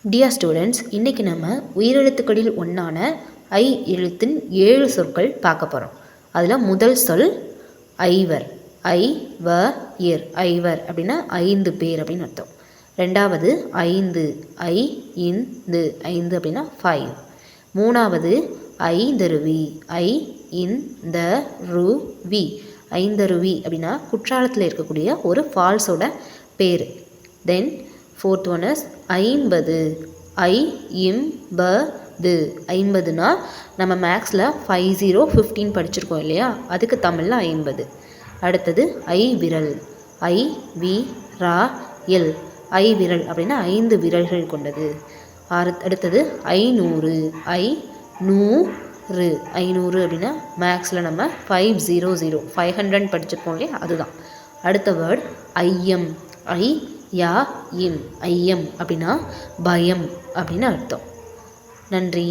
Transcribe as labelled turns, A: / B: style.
A: Dear students, இன்றைக்கி நம்ம உயிரெழுத்துக்களில் ஒன்றான ஐ எழுத்தின் 7 சொற்கள் பார்க்க போகிறோம். அதில் முதல் சொல் ஐவர். ஐவர் அப்படின்னா 5 பேர் அப்படின்னு அர்த்தம். ரெண்டாவது ஐந்து. ஐந்து அப்படின்னா 5. மூணாவது ஐந்தருவி. ஐந்தருவி. ஐந்தருவி அப்படின்னா குற்றாலத்தில் இருக்கக்கூடிய ஒரு ஃபால்ஸோட பேர். தென் fourth one is 50. ஐம்பது. 50னா நம்ம மேக்ஸில் 50 படிச்சிருக்கோம் இல்லையா, அதுக்கு தமிழில் 50. அடுத்தது ஐ விரல். ஐ-வி-ரா-எல். ஐ விரல் அப்படின்னா 5 விரல்கள் கொண்டது. அடுத்தது 500. ஐநூறு. 500 அப்படின்னா மேக்ஸில் நம்ம 500 படிச்சிருக்கோம் இல்லையா, அதுதான். அடுத்த வேர்ட் ஐயம். ஐயம் அப்படின்னா பயம் அப்படின்னு அர்த்தம். நன்றி.